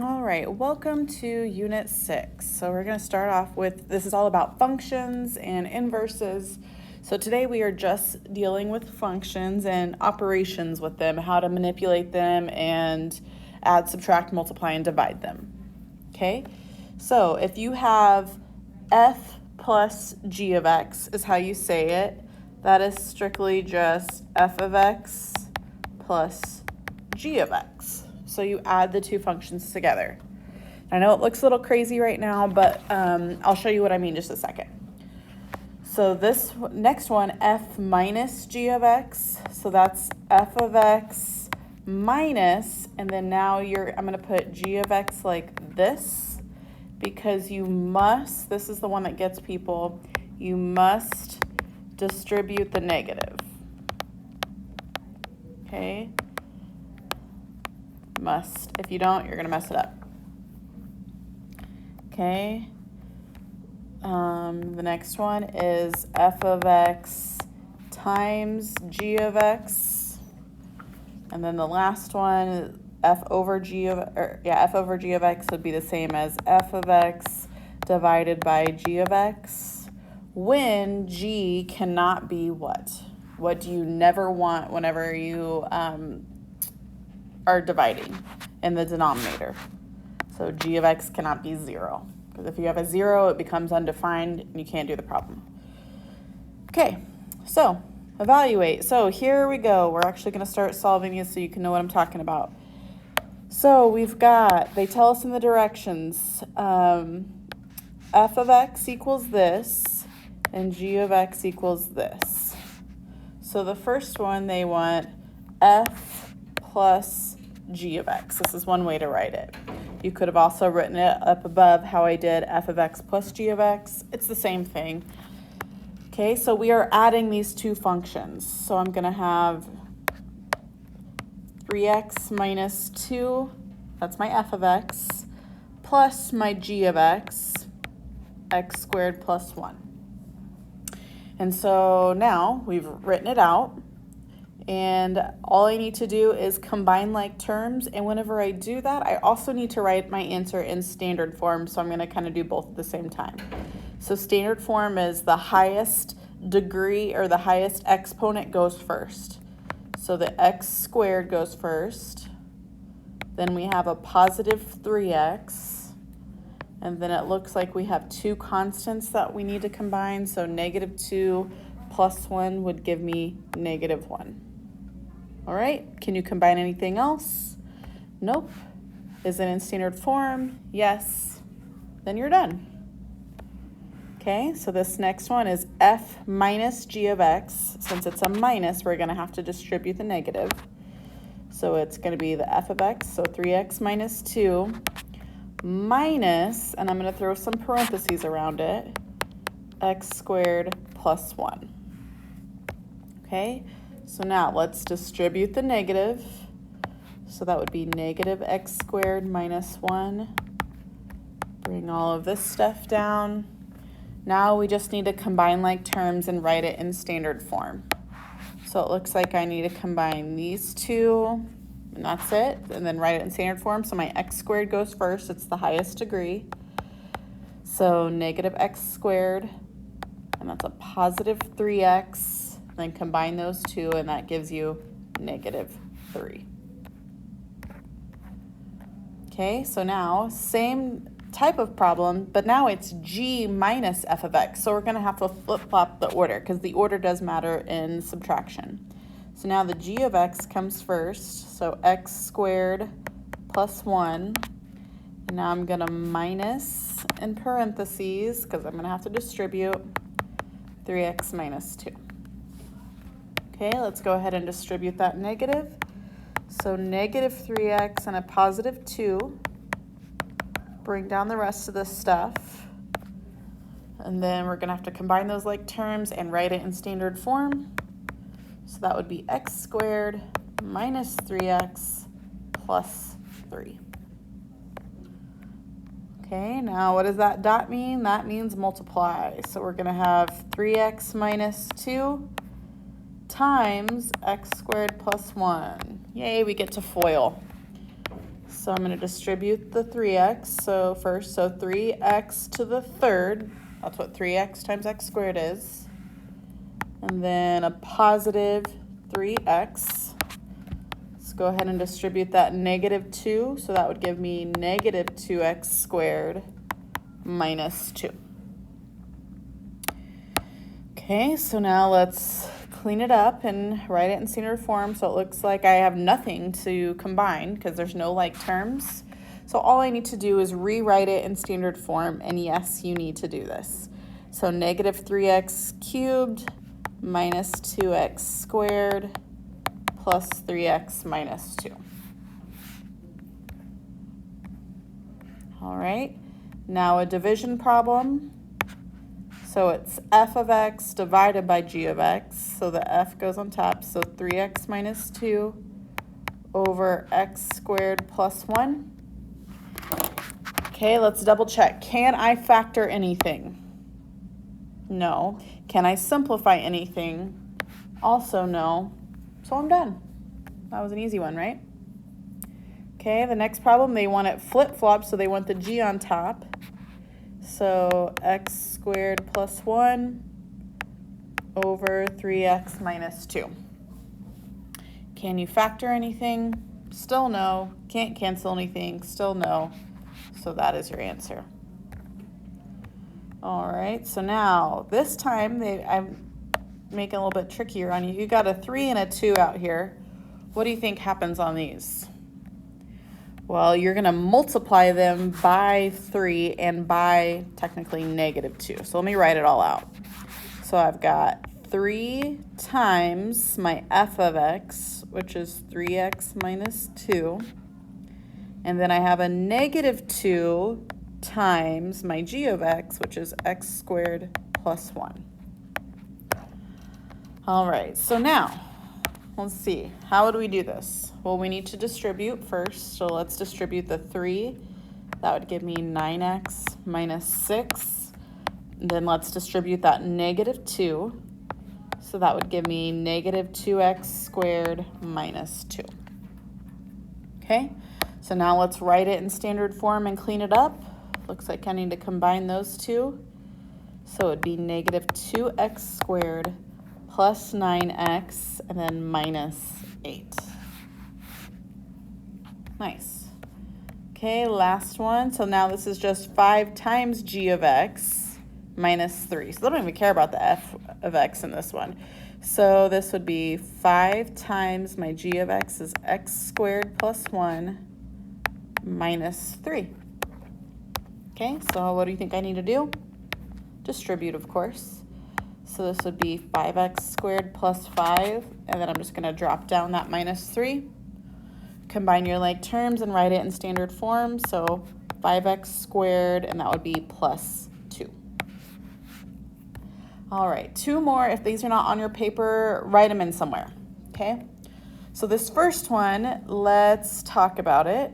All right, welcome to Unit 6. So we're going to start off with, this is all about functions and inverses. So today we are just dealing with functions and operations with them, how to manipulate them and add, subtract, multiply, and divide them. Okay, so if you have f plus g of x is how you say it, that is strictly just f of x plus g of x. So you add the two functions together. I know it looks a little crazy right now, but I'll show you what I mean in just a second. So this next one, f minus g of x, so that's f of x minus, and then now I'm going to put g of x like this, because you must, this is the one that gets people, you must distribute the negative. Okay? Must. If you don't, you're going to mess it up. Okay? The next one is f of x times g of x. And then the last one, f over g of x would be the same as f of x divided by g of x, when g cannot be what? What do you never want whenever you are dividing in the denominator? So g of x cannot be 0. Because if you have a 0, it becomes undefined and you can't do the problem. Okay, so evaluate. So here we go. We're actually going to start solving these so you can know what I'm talking about. So we've got, they tell us in the directions, f of x equals this, and g of x equals this. So the first one, they want f plus g of x. This is one way to write it. You could have also written it up above how I did f of x plus g of x. It's the same thing. Okay, so we are adding these two functions. So I'm going to have 3x minus 2, that's my f of x, plus my g of x, x squared plus 1. And so now we've written it out. And all I need to do is combine like terms, and whenever I do that, I also need to write my answer in standard form, so I'm going to kind of do both at the same time. So standard form is the highest degree, or the highest exponent goes first. So the x squared goes first, then we have a positive 3x, and then it looks like we have two constants that we need to combine, so negative 2 plus 1 would give me negative 1. All right, can you combine anything else? Nope. Is it in standard form? Yes. Then you're done. Okay, so this next one is f minus g of x. Since it's a minus, we're going to have to distribute the negative. So it's going to be the f of x, so 3x minus 2, minus, and I'm going to throw some parentheses around it, x squared plus 1. Okay, so now let's distribute the negative. So that would be negative x squared minus 1. Bring all of this stuff down. Now we just need to combine like terms and write it in standard form. So it looks like I need to combine these two, and that's it, and then write it in standard form. So my x squared goes first, it's the highest degree. So negative x squared, and that's a positive 3x. Then combine those two, and that gives you negative 3. Okay, so now same type of problem, but now it's g minus f of x. So we're going to have to flip-flop the order, because the order does matter in subtraction. So now the g of x comes first, so x squared plus 1. And now I'm going to minus in parentheses, because I'm going to have to distribute 3x minus 2. Okay, let's go ahead and distribute that negative. So negative 3x and a positive 2. Bring down the rest of this stuff. And then we're going to have to combine those like terms and write it in standard form. So that would be x squared minus 3x plus 3. Okay, now what does that dot mean? That means multiply. So we're going to have 3x minus 2 times x squared plus 1. Yay, we get to FOIL. So I'm going to distribute the 3x. So first, 3x to the third. That's what 3x times x squared is. And then a positive 3x. Let's go ahead and distribute that -2. So that would give me -2x squared minus 2. Okay, so now let's clean it up and write it in standard form so it looks like I have nothing to combine because there's no like terms. So all I need to do is rewrite it in standard form, and yes, you need to do this. So -3x cubed minus 2x squared plus 3x minus 2. All right, now a division problem. So it's f of x divided by g of x. So the f goes on top. So 3x minus 2 over x squared plus 1. Okay, let's double check. Can I factor anything? No. Can I simplify anything? Also no. So I'm done. That was an easy one, right? Okay, the next problem, they want it flip-flop, so they want the g on top. So x squared plus 1 over 3x minus 2. Can you factor anything? Still no. Can't cancel anything? Still no. So that is your answer. All right, so now this time I'm making it a little bit trickier on you. You got a 3 and a 2 out here. What do you think happens on these? Well, you're going to multiply them by 3 and by technically -2. So let me write it all out. So I've got 3 times my f of x, which is 3x minus 2. And then I have a -2 times my g of x, which is x squared plus 1. All right, so now let's see. How would we do this? Well, we need to distribute first. So let's distribute the 3. That would give me 9x minus 6. And then let's distribute that -2. So that would give me -2x squared minus 2. Okay, so now let's write it in standard form and clean it up. Looks like I need to combine those two. So it would be -2x squared plus 9x, and then minus 8. Nice. Okay, last one. So now this is just 5 times g of x minus 3. So they don't even care about the f of x in this one. So this would be 5 times my g of x is x squared plus 1 minus 3. Okay, so what do you think I need to do? Distribute, of course. So this would be 5x squared plus 5, and then I'm just going to drop down that minus 3. Combine your like terms and write it in standard form. So 5x squared, and that would be plus 2. All right, 2 more. If these are not on your paper, write them in somewhere, okay? So this first one, let's talk about it.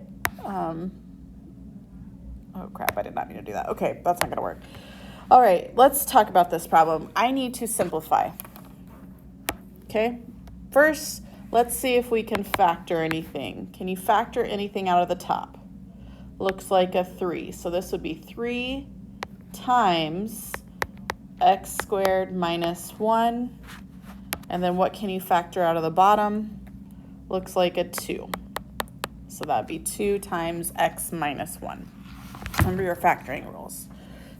Oh crap, I did not mean to do that. Okay, that's not going to work. All right, let's talk about this problem. I need to simplify. Okay, first, let's see if we can factor anything. Can you factor anything out of the top? Looks like a 3. So this would be 3 times x squared minus 1. And then what can you factor out of the bottom? Looks like a 2. So that would be 2 times x minus 1. Remember your factoring rules.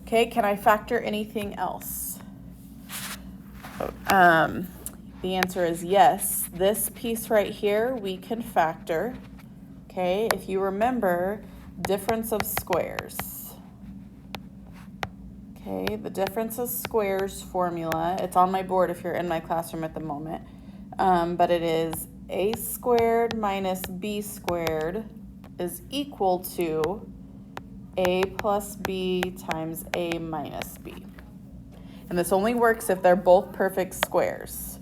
Okay, can I factor anything else? The answer is yes. This piece right here, we can factor. Okay, if you remember, difference of squares. Okay, the difference of squares formula, it's on my board if you're in my classroom at the moment, but it is a squared minus b squared is equal to a plus b times a minus b. And this only works if they're both perfect squares.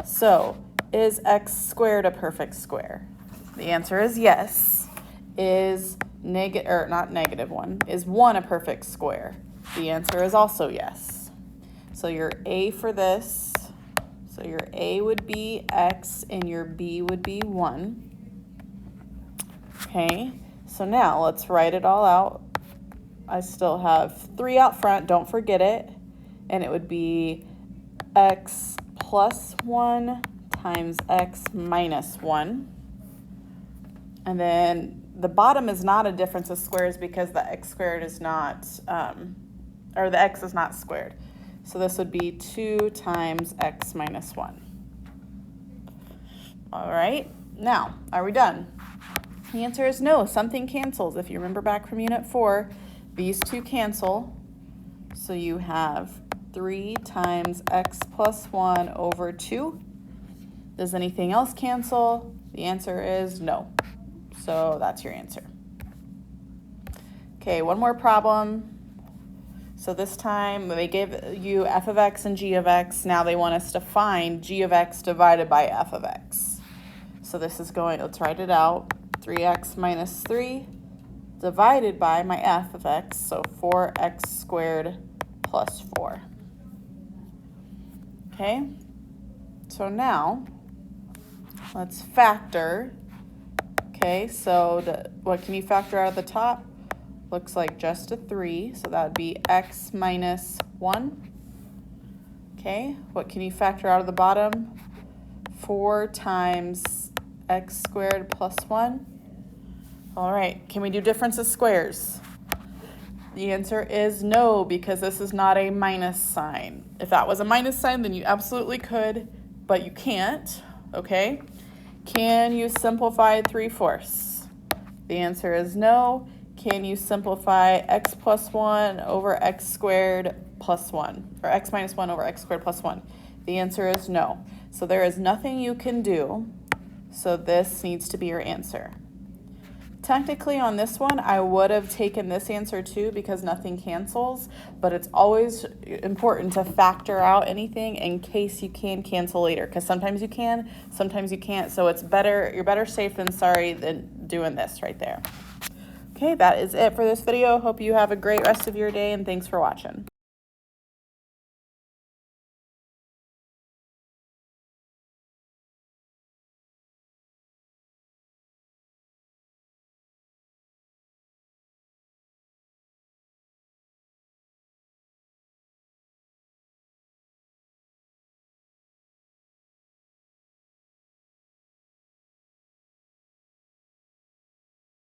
So, is x squared a perfect square? The answer is yes. Is not negative 1, is 1 a perfect square? The answer is also yes. So your a for this, so your a would be x and your b would be 1. Okay. So now let's write it all out. I still have 3 out front, don't forget it. And it would be x plus 1 times x minus 1. And then the bottom is not a difference of squares because the x squared is not, or the x is not squared. So this would be 2 times x minus 1. All right, now, are we done? The answer is no, something cancels. If you remember back from Unit 4, these two cancel. So you have 3 times x plus 1 over 2. Does anything else cancel? The answer is no. So that's your answer. Okay, one more problem. So this time they gave you f of x and g of x. Now they want us to find g of x divided by f of x. So this is going, let's write it out. 3x minus 3 divided by my f of x, so 4x squared plus 4. Okay, so now let's factor. Okay, so what can you factor out of the top? Looks like just a 3, so that would be x minus 1. Okay, what can you factor out of the bottom? 4 times x squared plus 1. All right, can we do difference of squares? The answer is no, because this is not a minus sign. If that was a minus sign, then you absolutely could, but you can't, okay? Can you simplify 3/4? The answer is no. Can you simplify x plus 1 over x squared plus 1, or x minus 1 over x squared plus 1? The answer is no. So there is nothing you can do, so this needs to be your answer. Technically on this one, I would have taken this answer too because nothing cancels, but it's always important to factor out anything in case you can cancel later, because sometimes you can, sometimes you can't, so it's better, you're better safe than sorry than doing this right there. Okay, that is it for this video. Hope you have a great rest of your day, and thanks for watching.